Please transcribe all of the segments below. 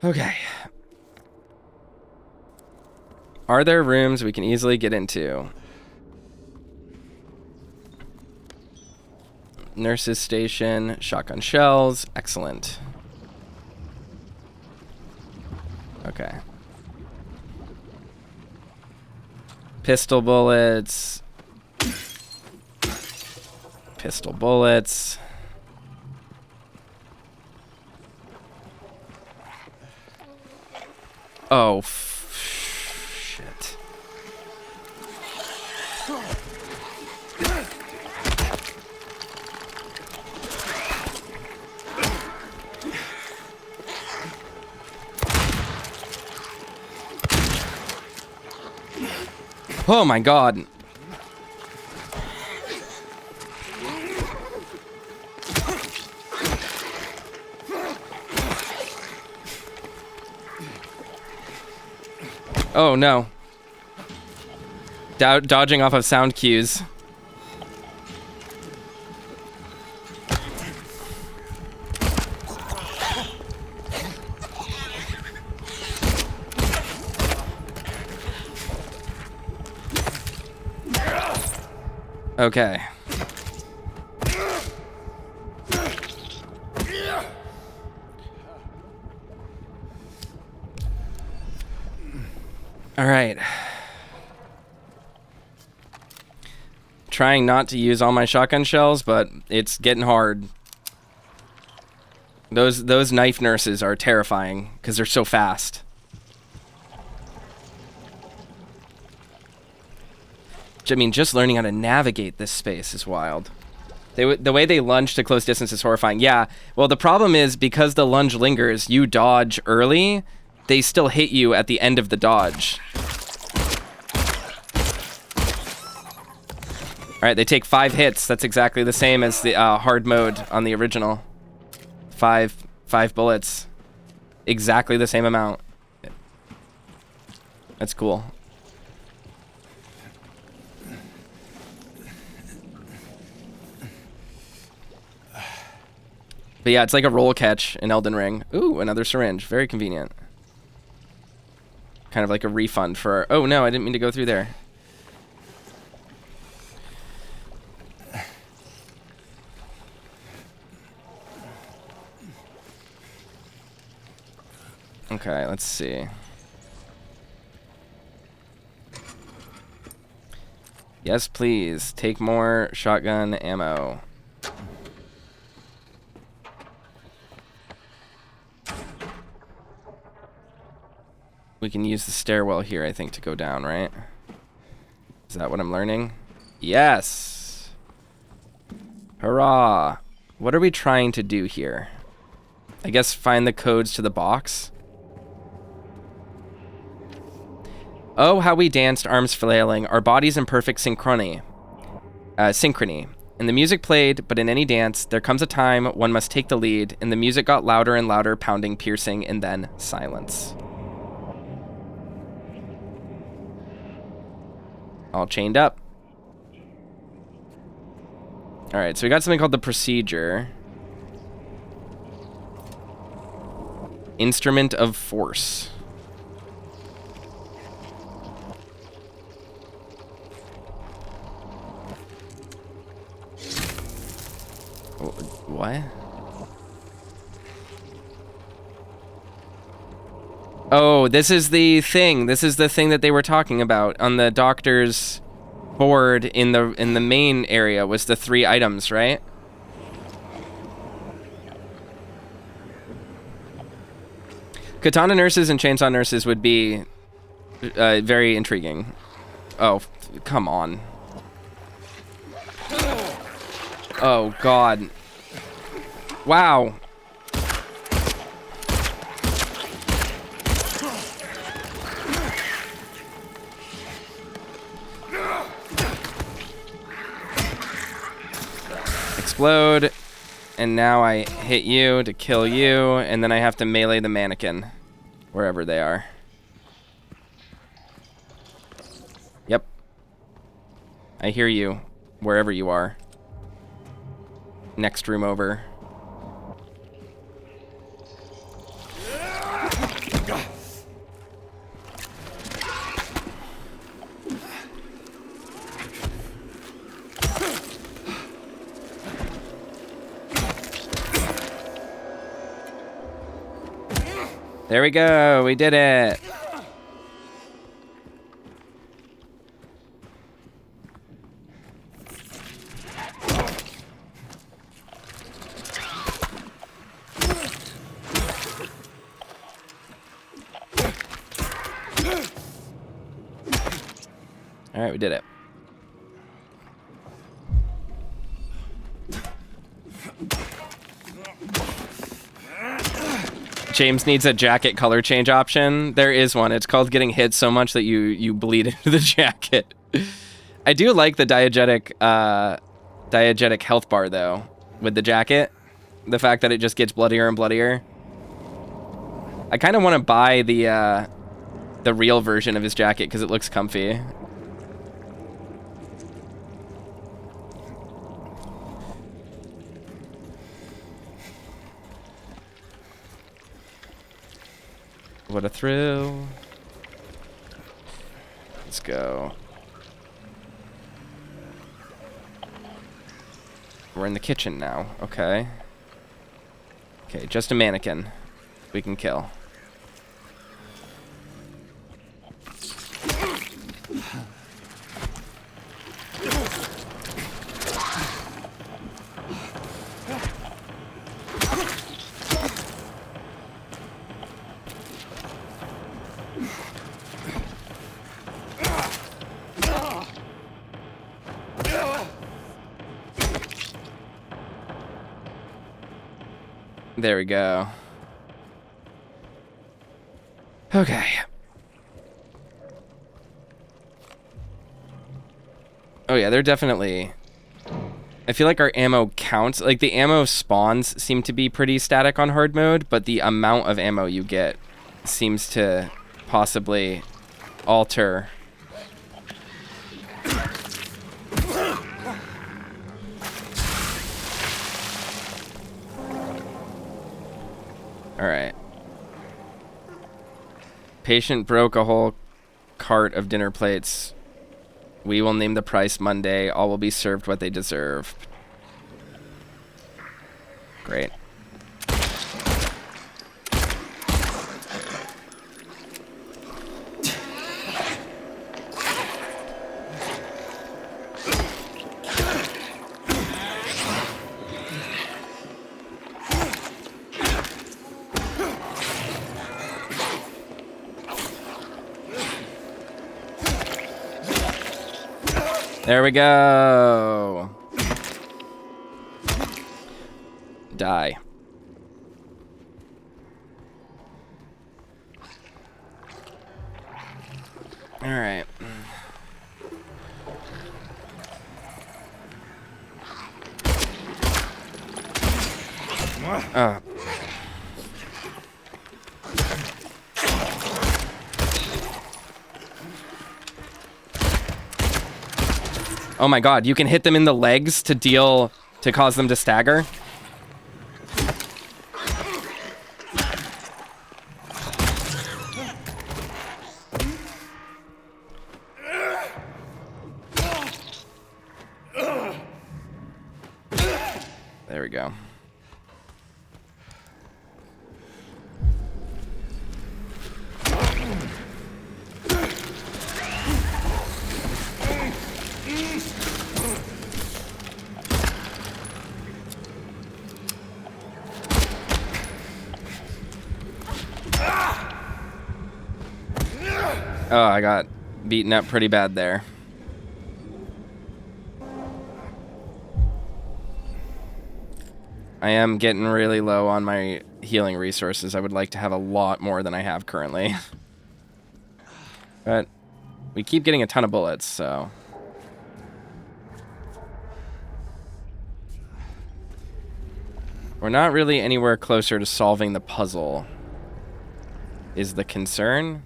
Okay. Are there rooms we can easily get into? Nurse's station, shotgun shells, excellent. Okay. Pistol bullets. Pistol bullets. Oh, shit. Oh my god. Oh no. Dodging off of sound cues. Okay. All right. Trying not to use all my shotgun shells, but it's getting hard. Those knife nurses are terrifying because they're so fast. I mean, just learning how to navigate this space is wild. The way they lunge to close distance is horrifying. Yeah, well, the problem is because the lunge lingers, you dodge early, they still hit you at the end of the dodge. All right, they take 5 hits. That's exactly the same as the hard mode on the original. 5 bullets. Exactly the same amount. That's cool. But yeah, it's like a roll catch in Elden Ring. Ooh, another syringe. Very convenient. Kind of like a refund for... Oh, no, I didn't mean to go through there. Okay, let's see. Yes, please. Take more shotgun ammo. We can use the stairwell here, I think, to go down, right? Is that what I'm learning? Yes! Hurrah! What are we trying to do here? I guess find the codes to the box. Oh, how we danced, arms flailing, our bodies in perfect synchrony. And the music played, but in any dance, there comes a time one must take the lead, and the music got louder and louder, pounding, piercing, and then silence. All chained up. All right, so we got something called the procedure. Instrument of force. What? Oh, this is the thing. This is the thing that they were talking about on the doctor's board in the main area was the 3 items, right? Katana nurses and chainsaw nurses would be very intriguing. Oh, come on. Oh, God. Wow. Explode, and now I hit you to kill you, and then I have to melee the mannequin, wherever they are. Yep. I hear you, wherever you are. Next room over. There we go. We did it. All right, we did it. James needs a jacket color change option. There is one. It's called getting hit so much that you bleed into the jacket. I do like the diegetic health bar though with the jacket. The fact that it just gets bloodier and bloodier. I kind of want to buy the real version of his jacket because it looks comfy. What a thrill. Let's go. We're in the kitchen now. Okay. Okay, just a mannequin we can kill. There we go. Okay. Oh yeah, they're definitely... I feel like our ammo counts. Like the ammo spawns seem to be pretty static on hard mode, but the amount of ammo you get seems to possibly alter. Alright. Patient broke a whole cart of dinner plates. We will name the price Monday. All will be served what they deserve. Great. There we go. Die. All right. Oh my god, you can hit them in the legs to cause them to stagger? There we go. Oh, I got beaten up pretty bad there. I am getting really low on my healing resources. I would like to have a lot more than I have currently. But we keep getting a ton of bullets, so... We're not really anywhere closer to solving the puzzle, is the concern.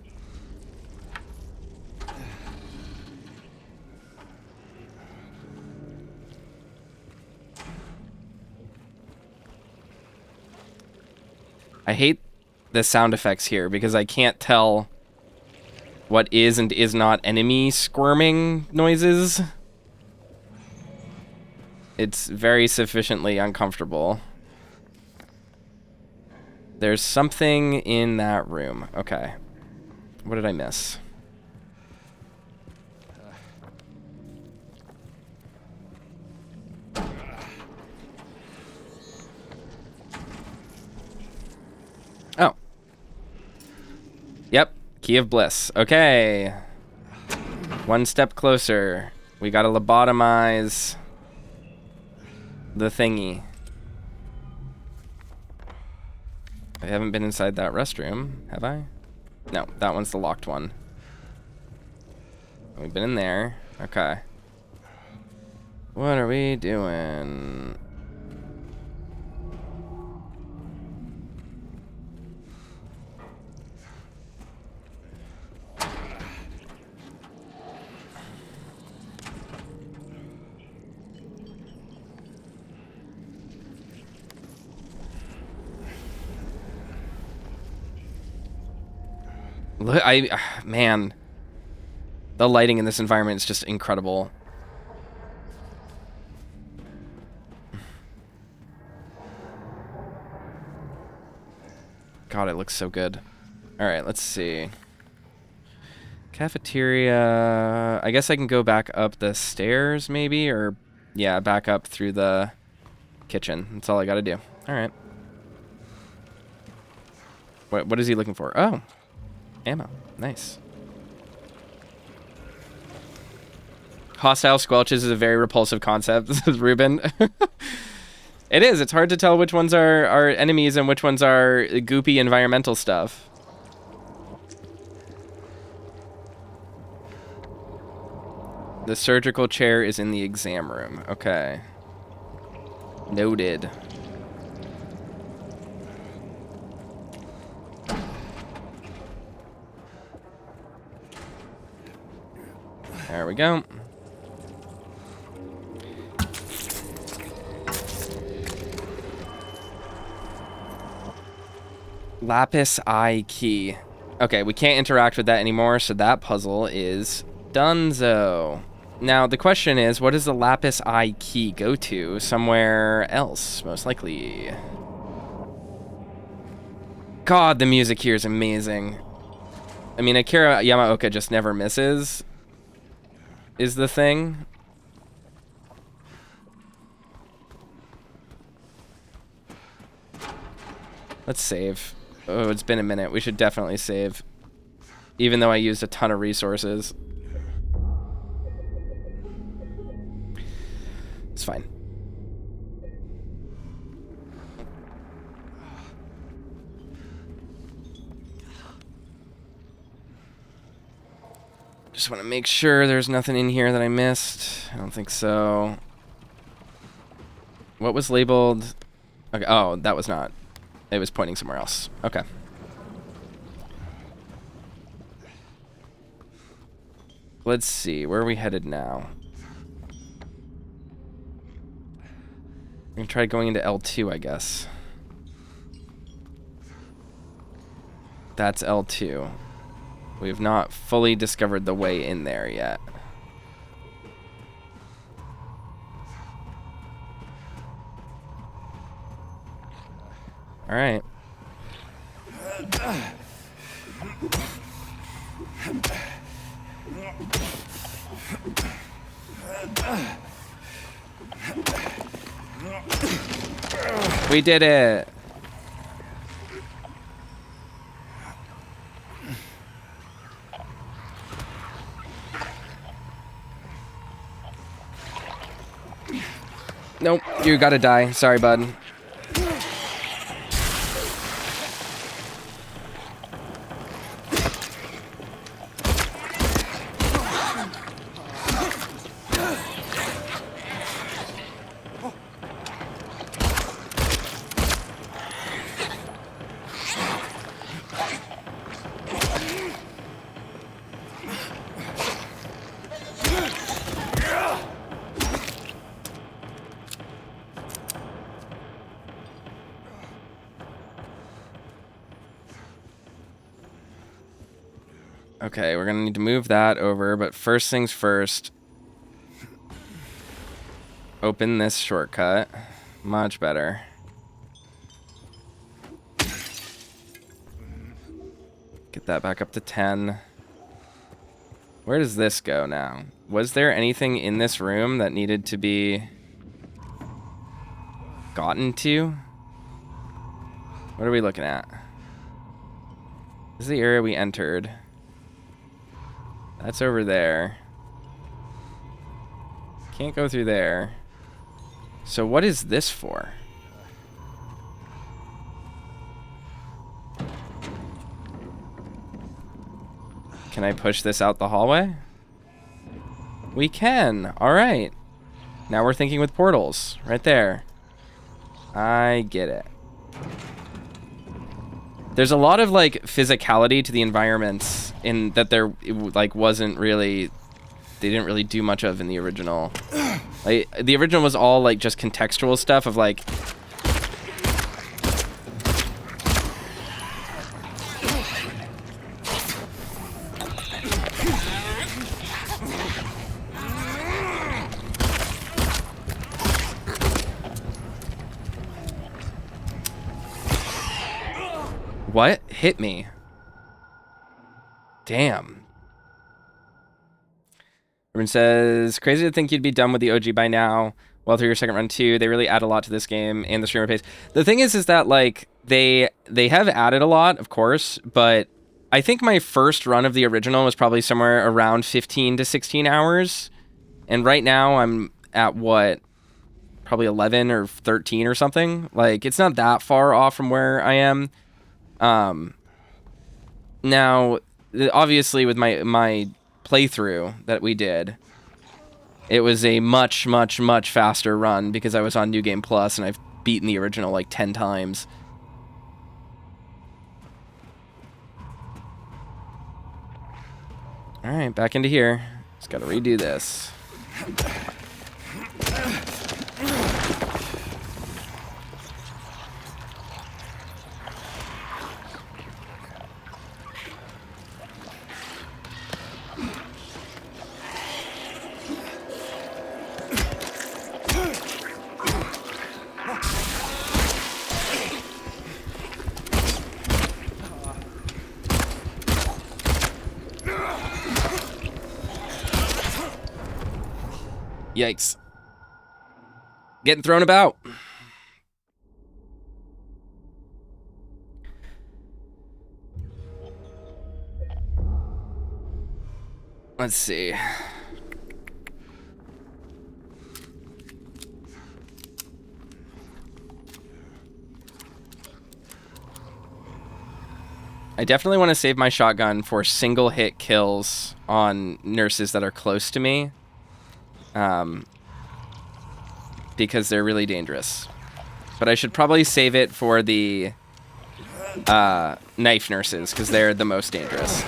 I hate the sound effects here because I can't tell what is and is not enemy squirming noises. It's very sufficiently uncomfortable. There's something in that room. Okay. What did I miss? Oh. Yep. Key of Bliss. Okay. One step closer. We gotta lobotomize the thingy. I haven't been inside that restroom, have I? No, that one's the locked one. We've been in there. Okay. What are we doing? Look, man, the lighting in this environment is just incredible. God, it looks so good. All right, let's see. Cafeteria. I guess I can go back up the stairs, maybe, or yeah, back up through the kitchen. That's all I got to do. All right. What is he looking for? Oh. Ammo. Nice. Hostile squelches is a very repulsive concept. This is Ruben. It is. It's hard to tell which ones are enemies and which ones are goopy environmental stuff. The surgical chair is in the exam room. Okay. Noted. There we go. Lapis eye key. Okay, we can't interact with that anymore, so that puzzle is donezo. Now, the question is, what does the lapis eye key go to? Somewhere else, most likely. God, the music here is amazing. I mean, Akira Yamaoka just never misses, is the thing. Let's save. Oh, it's been a minute. We should definitely save. Even though I used a ton of resources. It's fine. Just want to make sure there's nothing in here that I missed. I don't think so. What was labeled? Okay. Oh, that was not. It was pointing somewhere else. Okay. Let's see. Where are we headed now? I'm going to try going into L2, I guess. That's L2. We have not fully discovered the way in there yet. All right. We did it. Nope, you gotta die. Sorry, bud. Okay, we're gonna need to move that over, but first things first. Open this shortcut. Much better. Get that back up to 10. Where does this go now? Was there anything in this room that needed to be gotten to? What are we looking at? This is the area we entered. That's over there. Can't go through there. So what is this for? Can I push this out the hallway? We can. All right. Now we're thinking with portals. Right there. I get it. There's a lot of like physicality to the environments in that there like wasn't really, they didn't really do much of in the original. Like the original was all like just contextual stuff of like what hit me? Damn. Ruben says, crazy to think you'd be done with the OG by now. Well, through your second run too, they really add a lot to this game and the streamer pace. The thing is that like they have added a lot, of course, but I think my first run of the original was probably somewhere around 15 to 16 hours. And right now I'm at what? Probably 11 or 13 or something. Like it's not that far off from where I am. Now, obviously with my playthrough that we did, it was a much faster run because I was on New Game Plus and I've beaten the original like 10 times. All right, back into here. Just got to redo this. Yikes. Getting thrown about. Let's see. I definitely want to save my shotgun for single hit kills on nurses that are close to me. Because they're really dangerous. But I should probably save it for the knife nurses, because they're the most dangerous.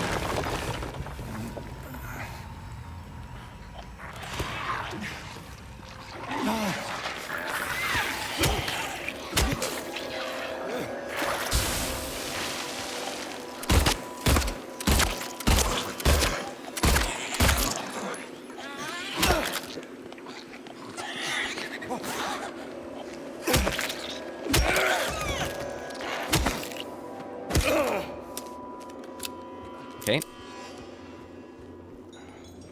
Okay.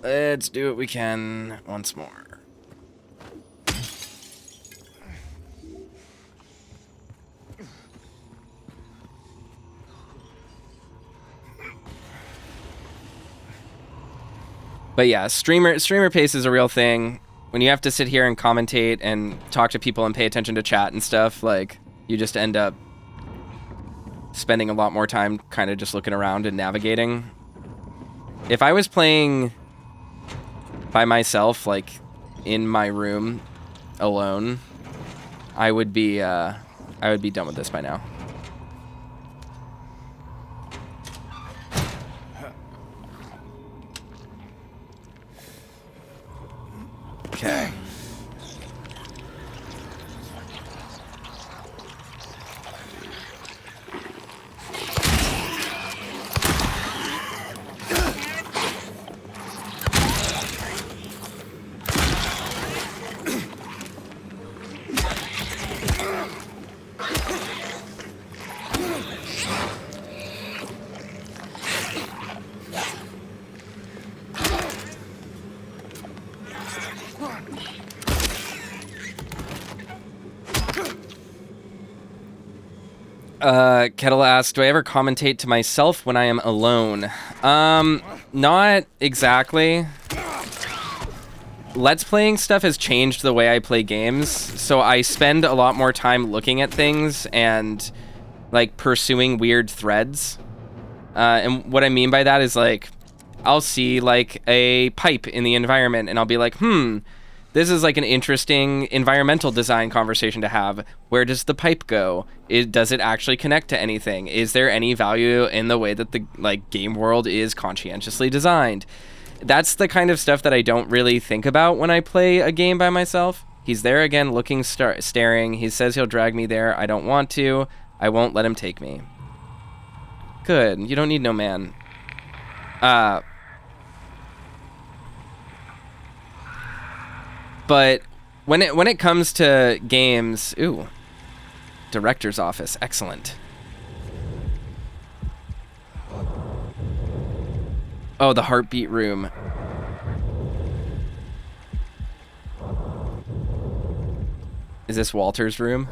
Let's do what we can once more. But yeah, streamer pace is a real thing. When you have to sit here and commentate and talk to people and pay attention to chat and stuff, like, you just end up spending a lot more time kind of just looking around and navigating. If I was playing by myself, like in my room alone, I would be done with this by now. Okay. Kettle asks, do I ever commentate to myself when I am alone? Not exactly. Let's Playing stuff has changed the way I play games, so I spend a lot more time looking at things and, like, pursuing weird threads. And what I mean by that is, like, I'll see, like, a pipe in the environment, and I'll be like, this is, like, an interesting environmental design conversation to have. Where does the pipe go? Does it actually connect to anything? Is there any value in the way that the, like, game world is conscientiously designed? That's the kind of stuff that I don't really think about when I play a game by myself. He's there again, looking, staring. He says he'll drag me there. I don't want to. I won't let him take me. Good. You don't need no man. But when it comes to games, ooh, director's office, excellent. Oh, the heartbeat room. Is this Walter's room?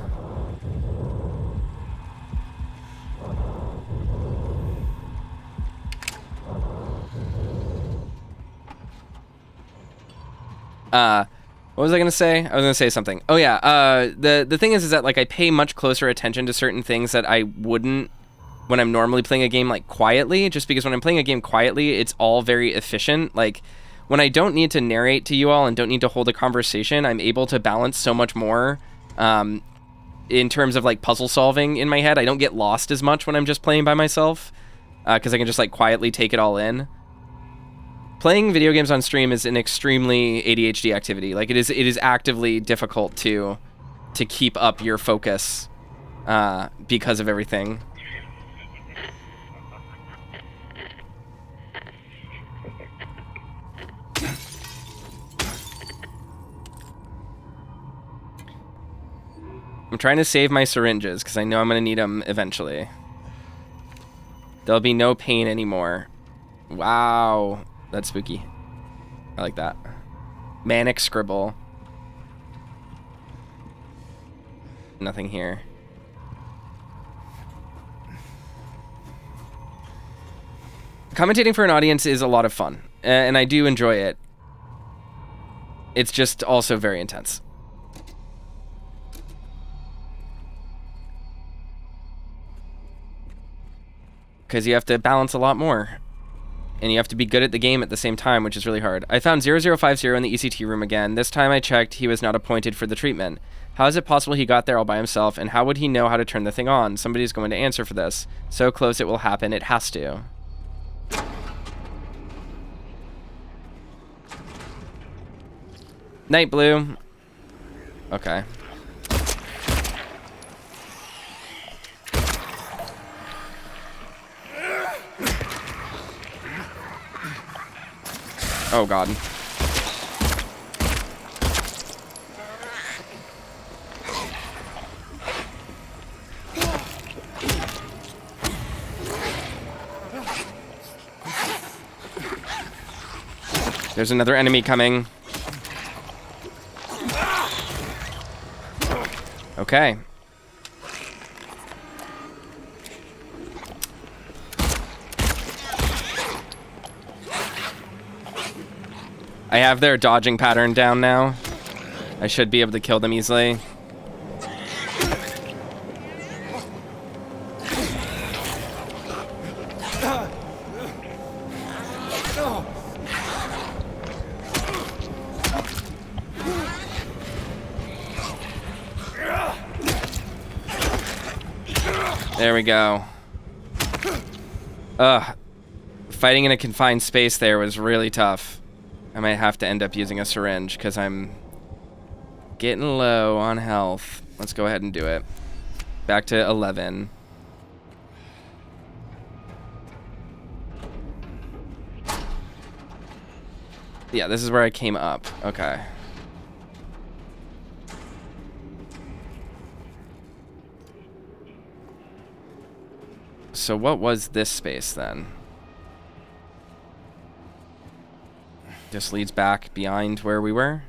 What was I gonna say? I was gonna say something. Oh yeah, the thing is that, like, I pay much closer attention to certain things that I wouldn't when I'm normally playing a game, like, quietly, just because when I'm playing a game quietly, it's all very efficient. Like, when I don't need to narrate to you all and don't need to hold a conversation, I'm able to balance so much more in terms of, like, puzzle solving in my head. I don't get lost as much when I'm just playing by myself because I can just, like, quietly take it all in. Playing video games on stream is an extremely ADHD activity. Like, it is actively difficult to keep up your focus because of everything. I'm trying to save my syringes because I know I'm going to need them eventually. There'll be no pain anymore. Wow. That's spooky. I like that. Manic scribble. Nothing here. Commentating for an audience is a lot of fun, and I do enjoy it. It's just also very intense. Because you have to balance a lot more. And you have to be good at the game at the same time, which is really hard. I found 0050 in the ECT room again. This time I checked, he was not appointed for the treatment. How is it possible he got there all by himself, and how would he know how to turn the thing on? Somebody's going to answer for this. So close it will happen, it has to. Night Blue. Okay. Oh god. There's another enemy coming. Okay. I have their dodging pattern down now. I should be able to kill them easily. There we go. Ugh. Fighting in a confined space there was really tough. I might have to end up using a syringe because I'm getting low on health. Let's go ahead and do it. Back to 11. Yeah, this is where I came up. Okay. So what was this space then? Just leads back behind where we were?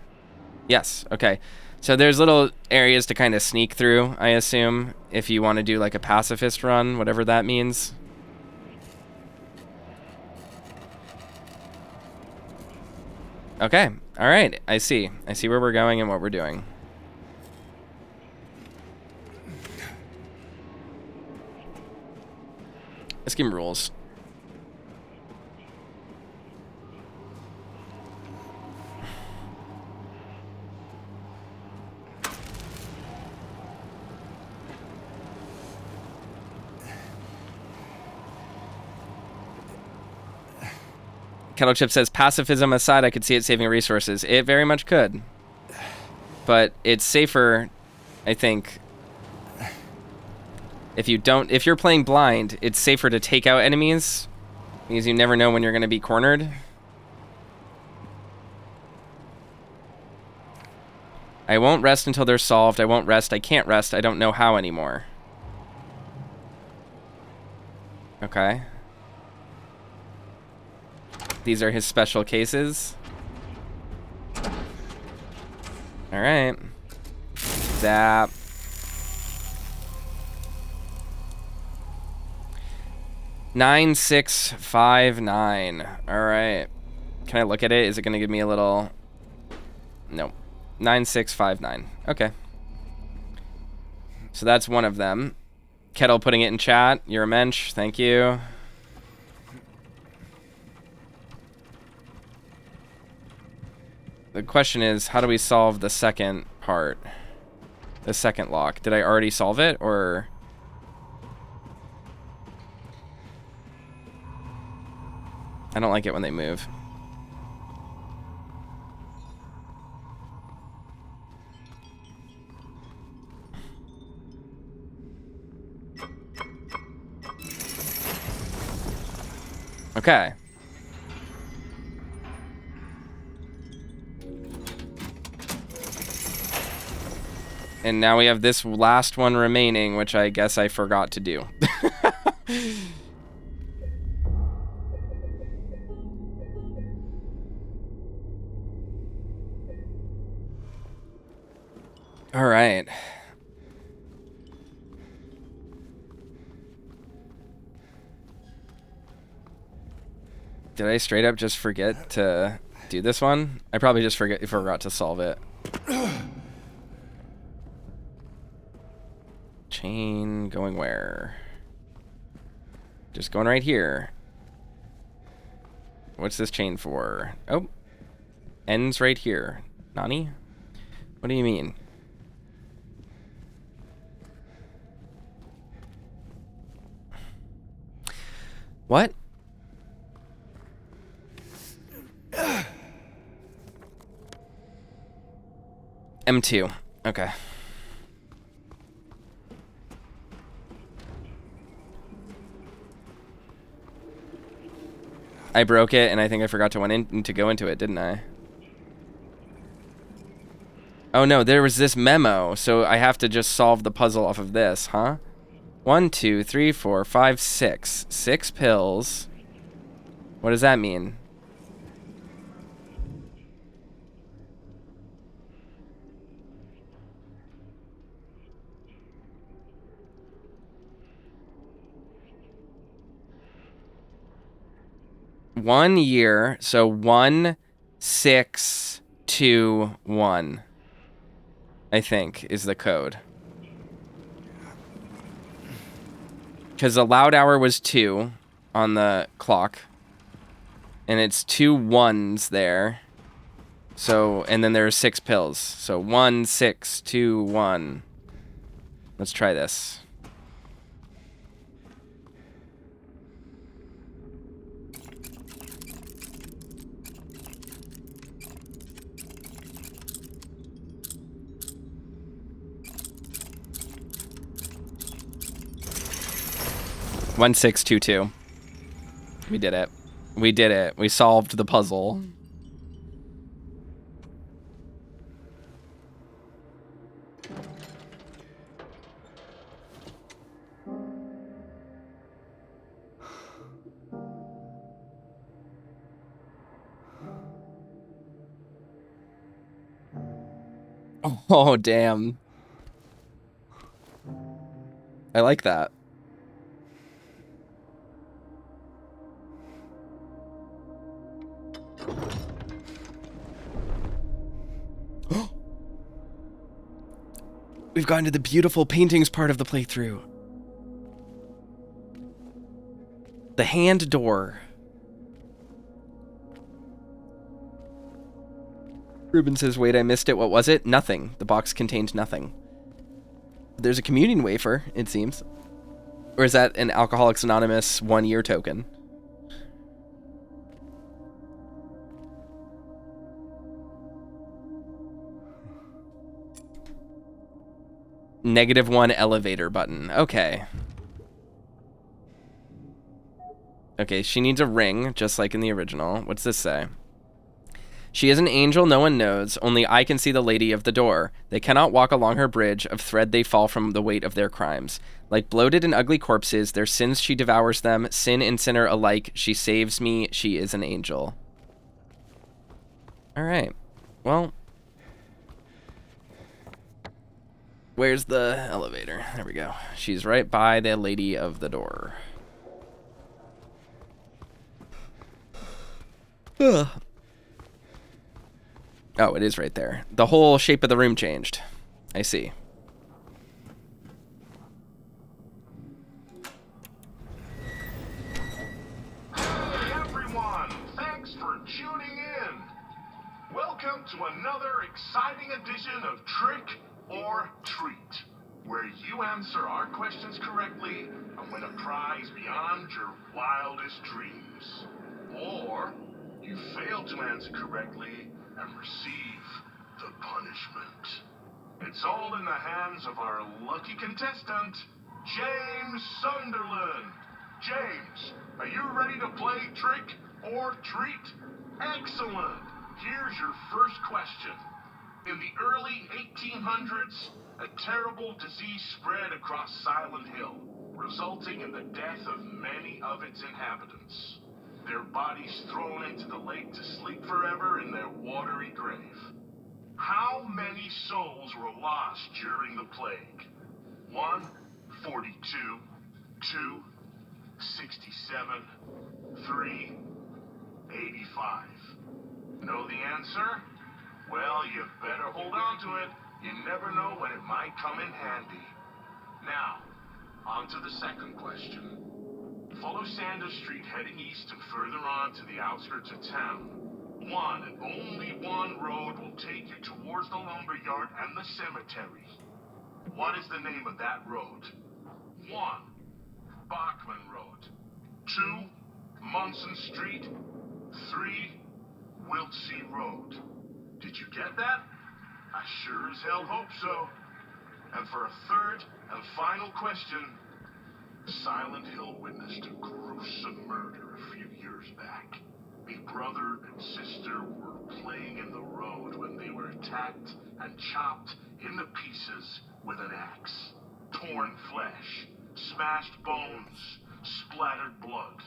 Yes, okay. So there's little areas to kind of sneak through, I assume, if you want to do like a pacifist run, whatever that means. Okay, all right, I see. I see where we're going and what we're doing. This game rules. Kettle Chip says, pacifism aside, I could see it saving resources. It very much could. But it's safer, I think, if you're playing blind, it's safer to take out enemies because you never know when you're going to be cornered. I won't rest until they're solved. I won't rest. I can't rest. I don't know how anymore. Okay. These are his special cases. All right. Zap. $9,659. All right. Can I look at it? Is it going to give me a little? No. 9,659. Okay. So that's one of them. Kettle putting it in chat. You're a mensch. Thank you. The question is, how do we solve the second part? The second lock. Did I already solve it, or? I don't like it when they move. Okay. And now we have this last one remaining, which I guess I forgot to do. All right. Did I straight up just forget to do this one? I probably just forgot to solve it. Chain going where? Just going right here. What's this chain for? Oh. Ends right here. Nani? What do you mean? What? M2. Okay. I broke it, and I think I forgot to go into it, didn't I? Oh no, there was this memo, so I have to just solve the puzzle off of this, huh? 1, 2, 3, 4, 5, 6. 6 pills. What does that mean? One year, so 1, 6, 2, 1. I think is the code. Because the loud hour was 2 on the clock. And it's 2 1s there. So, and then there are 6 pills. So 1, 6, 2, 1. Let's try this. One, 6, 2, 2. We did it. We did it. We solved the puzzle. Oh, damn. I like that. We've gotten to the beautiful paintings part of the playthrough. The hand door. Ruben says, wait, I missed it. What was it? Nothing. The box contained nothing. There's a communion wafer, it seems. Or is that an Alcoholics Anonymous 1-year token? -1 elevator button. Okay. Okay, she needs a ring, just like in the original. What's this say? She is an angel no one knows, only I can see the lady of the door. They cannot walk along her bridge, of thread they fall from the weight of their crimes. Like bloated and ugly corpses, their sins she devours them, sin and sinner alike, she saves me, she is an angel. Alright, well. Where's the elevator? There we go. She's right by the lady of the door. Ugh. Oh, it is right there. The whole shape of the room changed. I see. Hey everyone! Thanks for tuning in! Welcome to another exciting edition of Trick or Treat, where you answer our questions correctly and win a prize beyond your wildest dreams. Or you fail to answer correctly and receive the punishment. It's all in the hands of our lucky contestant, James Sunderland. James, are you ready to play Trick or Treat? Excellent! Here's your first question. In the early 1800s, a terrible disease spread across Silent Hill, resulting in the death of many of its inhabitants. Their bodies thrown into the lake to sleep forever in their watery grave. How many souls were lost during the plague? 1, 42, 2, 67, 3, 85. Know the answer? Well, you better hold on to it. You never know when it might come in handy. Now, on to the second question. Follow Sanders Street heading east and further on to the outskirts of town. One and only one road will take you towards the lumberyard and the cemetery. What is the name of that road? 1, Bachman Road. 2, Munson Street. 3, Wiltsey Road. Did you get that? I sure as hell hope so. And for a third and final question, Silent Hill witnessed a gruesome murder a few years back. A brother and sister were playing in the road when they were attacked and chopped into pieces with an axe. Torn flesh, smashed bones, splattered blood.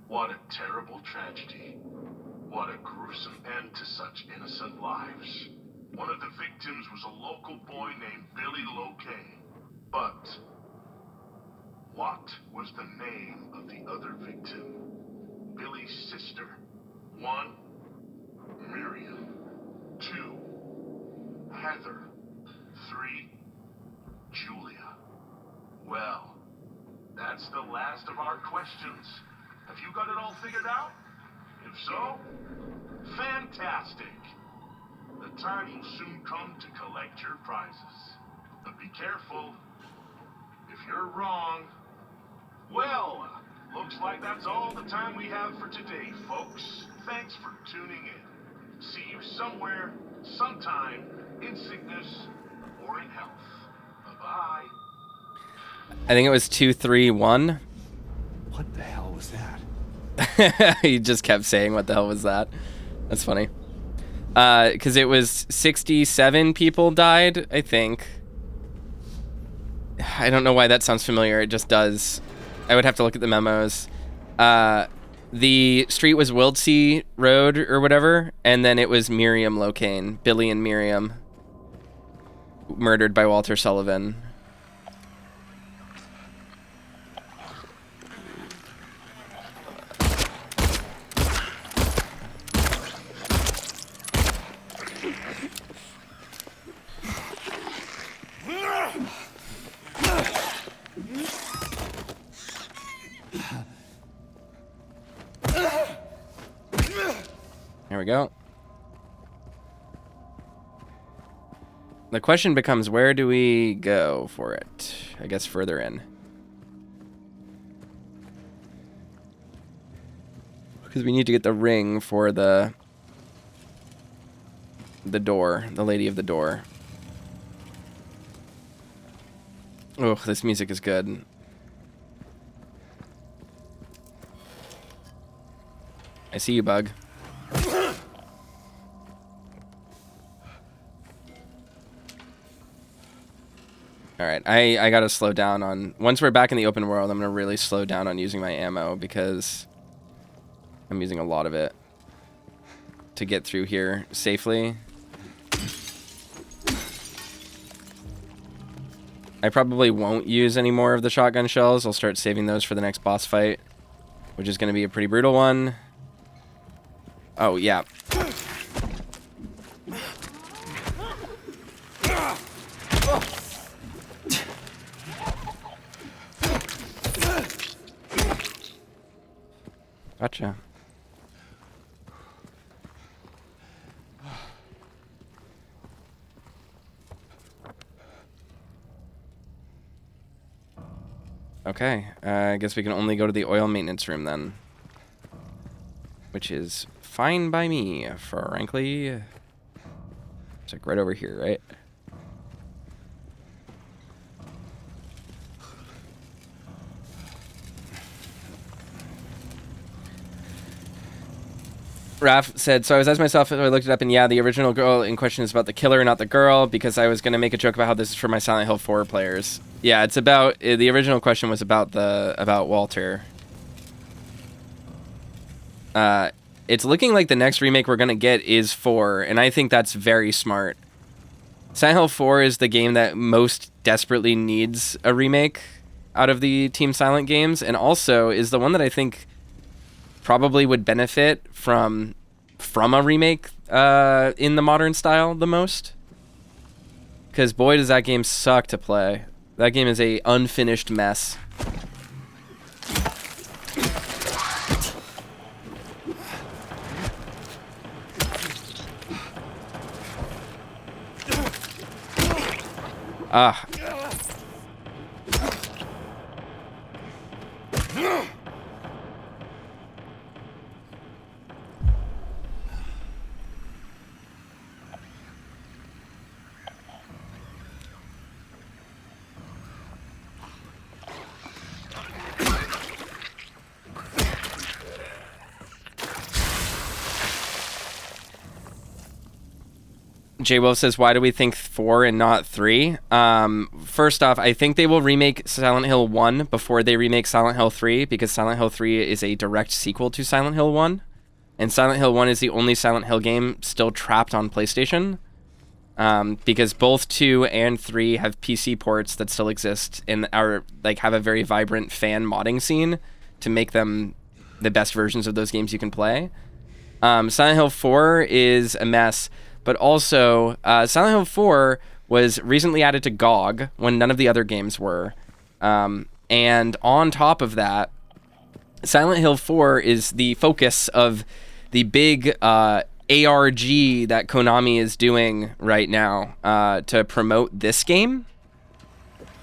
What a terrible tragedy. What a gruesome end to such innocent lives. One of the victims was a local boy named Billy Locay. But what was the name of the other victim? Billy's sister. 1, Miriam. 2, Heather. 3, Julia. Well, that's the last of our questions. Have you got it all figured out? If so, fantastic. The time will soon come to collect your prizes. But be careful. If you're wrong, well, looks like that's all the time we have for today, folks. Thanks for tuning in. See you somewhere, sometime, in sickness or in health. Bye-bye. I think it was 2, 3, 1. What the hell was that? He just kept saying, what the hell was that? That's funny. Because it was 67 people died, I think. I don't know why that sounds familiar. It just does. I would have to look at the memos. The street was Wiltsey Road or whatever, and then it was Miriam Locane. Billy and Miriam. murdered by Walter Sullivan. There we go. The question becomes, where do we go for it? I guess further in. Because we need to get the ring for the door, the lady of the door. Oh, this music is good. I see you, Bug. Alright, I gotta slow down on... Once we're back in the open world, I'm gonna really slow down on using my ammo because I'm using a lot of it to get through here safely. I probably won't use any more of the shotgun shells. I'll start saving those for the next boss fight, which is gonna be a pretty brutal one. Oh, yeah. Gotcha. Okay, I guess we can only go to the oil maintenance room then. Which is fine by me, frankly. It's like right over here, right? Raph said, so I was asking myself if I looked it up, and yeah, the original girl in question is about the killer, not the girl, because I was going to make a joke about how this is for my Silent Hill 4 players. Yeah, it's about, the original question was about Walter. It's looking like the next remake we're going to get is 4, and I think that's very smart. Silent Hill 4 is the game that most desperately needs a remake out of the Team Silent games, and also is the one that I think probably would benefit from a remake in the modern style the most. Because boy, does that game suck to play. That game is a unfinished mess. Ah. J Wolf says, why do we think 4 and not 3? First off, I think they will remake Silent Hill 1 before they remake Silent Hill 3, because Silent Hill 3 is a direct sequel to Silent Hill 1. And Silent Hill 1 is the only Silent Hill game still trapped on PlayStation. Because both 2 and 3 have PC ports that still exist and are like have a very vibrant fan modding scene to make them the best versions of those games you can play. Silent Hill 4 is a mess. But also, Silent Hill 4 was recently added to GOG when none of the other games were. And on top of that, Silent Hill 4 is the focus of the big ARG that Konami is doing right now to promote this game.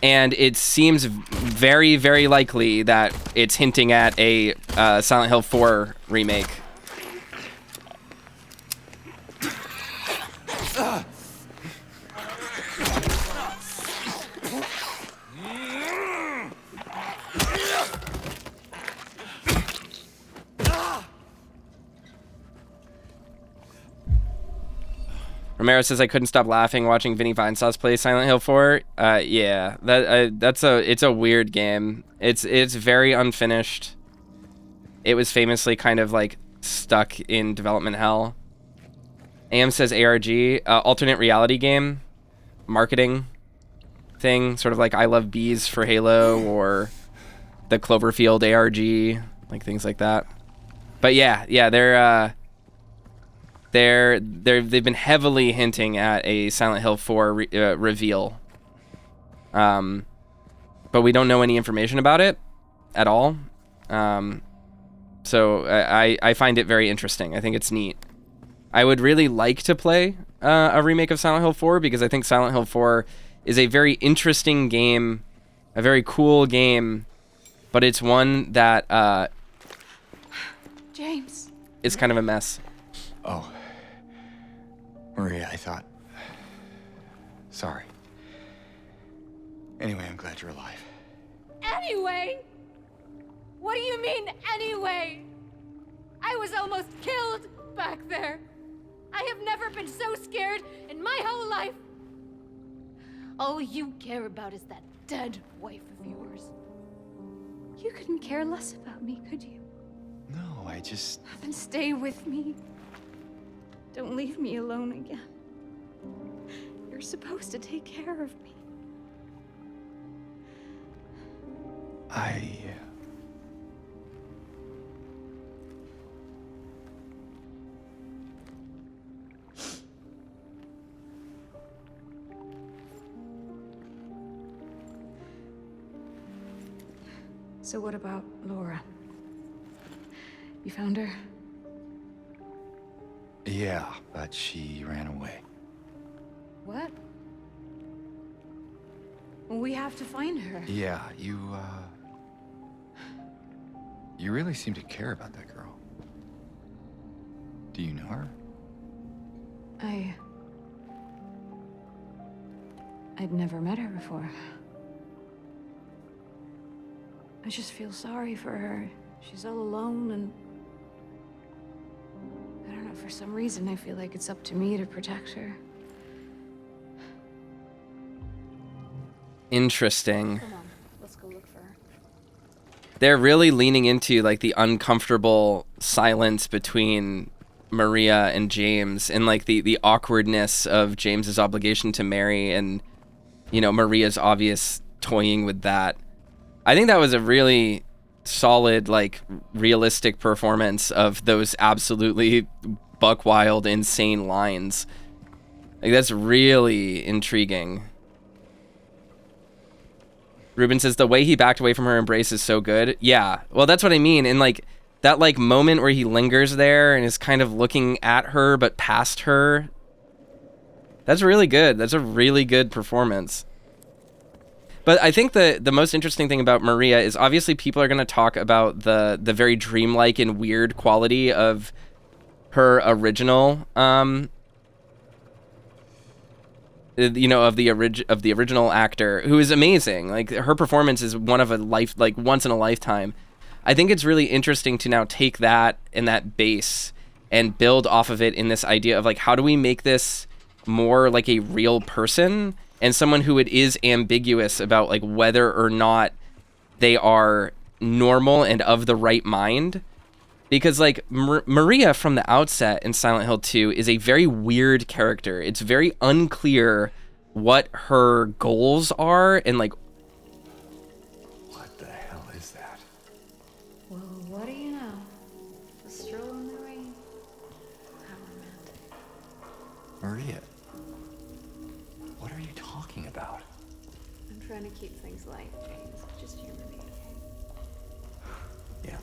And it seems very, very likely that it's hinting at a Silent Hill 4 remake. Romero says, I couldn't stop laughing watching Vinny Vinesauce play Silent Hill 4. Yeah, it's a weird game. It's very unfinished. It was famously kind of like stuck in development hell. AM says ARG, alternate reality game. marketing thing, sort of like I Love Bees for Halo or the Cloverfield ARG, like things like that. But yeah, they've been heavily hinting at a Silent Hill 4 reveal. But we don't know any information about it at all. So I find it very interesting. I think it's neat. I would really like to play a remake of Silent Hill 4 because I think Silent Hill 4 is a very interesting game, a very cool game, but it's one that James. is kind of a mess. Oh. Maria, I thought... Sorry. Anyway, I'm glad you're alive. Anyway? What do you mean, anyway? I was almost killed back there. I have never been so scared in my whole life. All you care about is that dead wife of yours. You couldn't care less about me, could you? No, I just... Then stay with me. Don't leave me alone again. You're supposed to take care of me. So what about Laura? You found her? Yeah, but she ran away. What? Well, we have to find her. Yeah, you really seem to care about that girl. Do you know her? I'd never met her before. I just feel sorry for her. She's all alone and... I don't know, for some reason I feel like it's up to me to protect her. Interesting. Come on, let's go look for her. They're really leaning into like the uncomfortable silence between Maria and James and like the awkwardness of James's obligation to Mary and, you know, Maria's obvious toying with that. I think that was a really solid, like, realistic performance of those absolutely buck wild, insane lines. Like, that's really intriguing. Ruben says the way he backed away from her embrace is so good. Yeah, well, that's what I mean. And like that like moment where he lingers there and is kind of looking at her but past her. That's really good. That's a really good performance. But I think the most interesting thing about Maria is obviously people are going to talk about the very dreamlike and weird quality of her original you know, of the original actor, who is amazing. Like, her performance is one of a life, like, once in a lifetime. I think it's really interesting to now take that and that base and build off of it in this idea of, like, how do we make this more like a real person and someone who it is ambiguous about, like, whether or not they are normal and of the right mind. Because, like, Maria from the outset in Silent Hill 2 is a very weird character. It's very unclear what her goals are and, like... What the hell is that? Well, what do you know? A stroll in the rain. How romantic. Maria, what are you talking about? I'm trying to keep things light, James. Just humor me, okay? Yeah.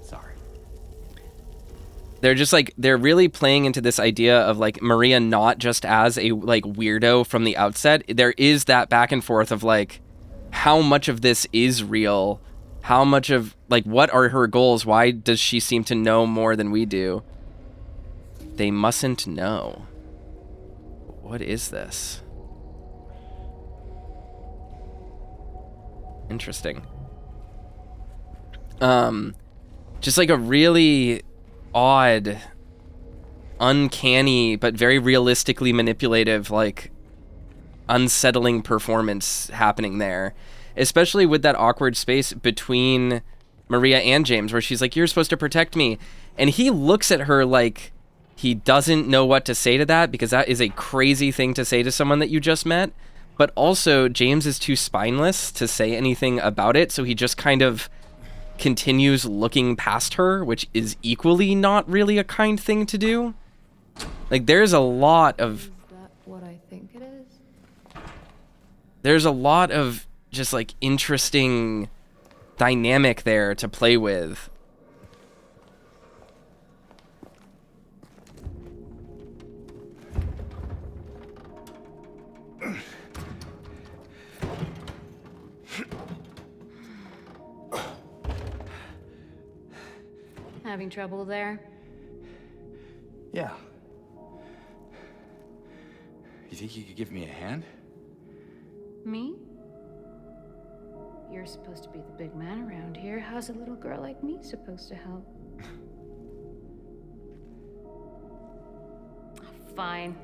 Sorry. They're just like, they're really playing into this idea of like Maria not just as a like weirdo from the outset. There is that back and forth of like, how much of this is real? How much of like, what are her goals? Why does she seem to know more than we do? They mustn't know. What is this? Interesting. Just like a really odd, uncanny, but very realistically manipulative, like unsettling performance happening there. Especially with that awkward space between Maria and James, where she's like, "You're supposed to protect me." And he looks at her like he doesn't know what to say to that, because that is a crazy thing to say to someone that you just met. But also, James is too spineless to say anything about it, so he just kind of continues looking past her, which is equally not really a kind thing to do. Like, there's a lot of... Is that what I think it is? There's a lot of just, like, interesting dynamic there to play with. Having trouble there? Yeah. You think you could give me a hand? Me? You're supposed to be the big man around here. How's a little girl like me supposed to help? Fine.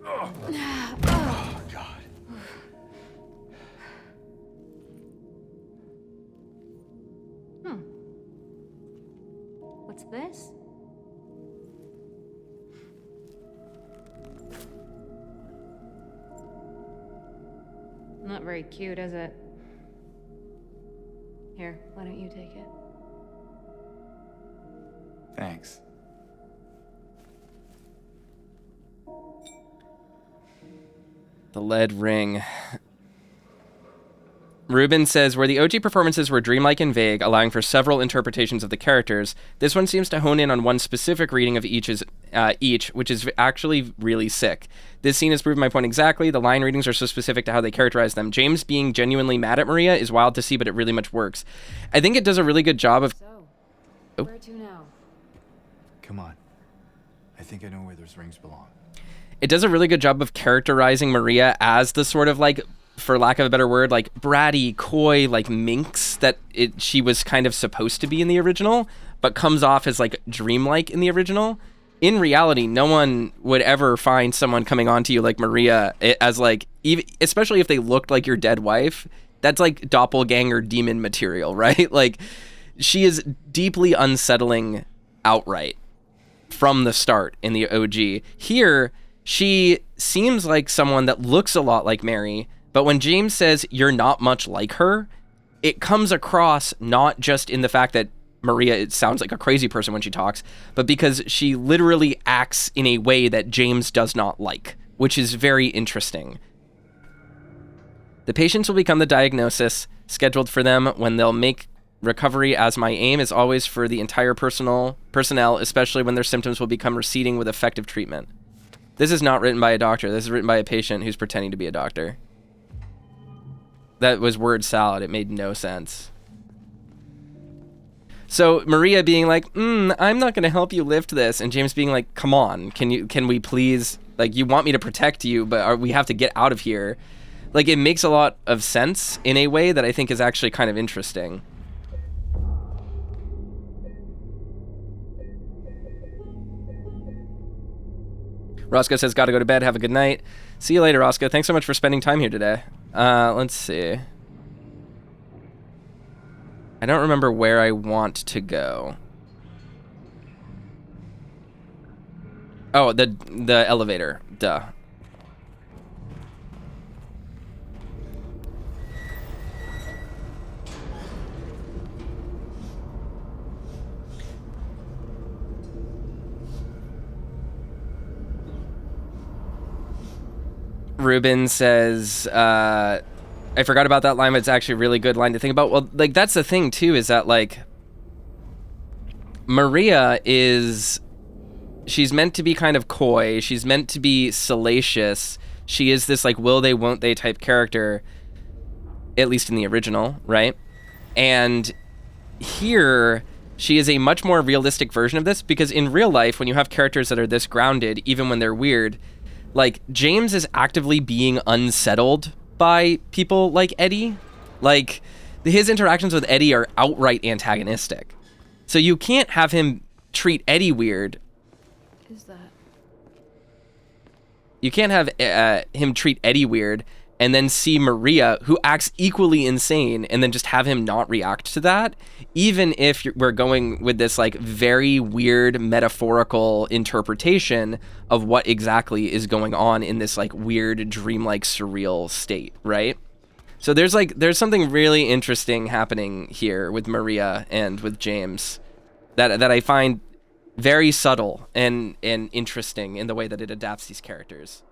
Oh, God. What's this? Not very cute, is it? Here, why don't you take it? Thanks. The lead ring. Ruben says, where the OG performances were dreamlike and vague, allowing for several interpretations of the characters, this one seems to hone in on one specific reading of each, which is actually really sick. This scene has proven my point exactly. The line readings are so specific to how they characterize them. James being genuinely mad at Maria is wild to see, but it really much works. I think it does a really good job of... So, where to now? Come on. I think I know where those rings belong. It does a really good job of characterizing Maria as the sort of, like, for lack of a better word, like bratty, coy, like minx that she was kind of supposed to be in the original, but comes off as like dreamlike in the original. In reality, no one would ever find someone coming onto you like Maria as like, even, especially if they looked like your dead wife. That's like doppelganger demon material, right? Like, she is deeply unsettling outright from the start in the OG. Here, she seems like someone that looks a lot like Mary. But when James says you're not much like her, it comes across not just in the fact that Maria, it sounds like a crazy person when she talks, but because she literally acts in a way that James does not like, which is very interesting. The patients will become the diagnosis scheduled for them when they'll make recovery, as my aim is always for the entire personnel, especially when their symptoms will become receding with effective treatment. This is not written by a doctor. This is written by a patient who's pretending to be a doctor. That was word salad. It made no sense. So Maria being like, I'm not going to help you lift this. And James being like, come on, can we please, like, you want me to protect you, but we have to get out of here. Like, it makes a lot of sense in a way that I think is actually kind of interesting. Roscoe says, gotta go to bed. Have a good night. See you later, Roscoe. Thanks so much for spending time here today. Let's see. I don't remember where I want to go. Oh, the elevator. Duh. Ruben says, I forgot about that line, but it's actually a really good line to think about. Well, like, that's the thing, too, is that, like, Maria she's meant to be kind of coy. She's meant to be salacious. She is this, like, will they, won't they type character, at least in the original, right? And here, she is a much more realistic version of this, because in real life, when you have characters that are this grounded, even when they're weird, like, James is actively being unsettled by people like Eddie. Like, his interactions with Eddie are outright antagonistic. So you can't have him treat Eddie weird. Is that? You can't have him treat Eddie weird and then see Maria, who acts equally insane, and then just have him not react to that, even if we're going with this like very weird metaphorical interpretation of what exactly is going on in this like weird dreamlike surreal state, right? So there's something really interesting happening here with Maria and with James that I find very subtle and interesting in the way that it adapts these characters.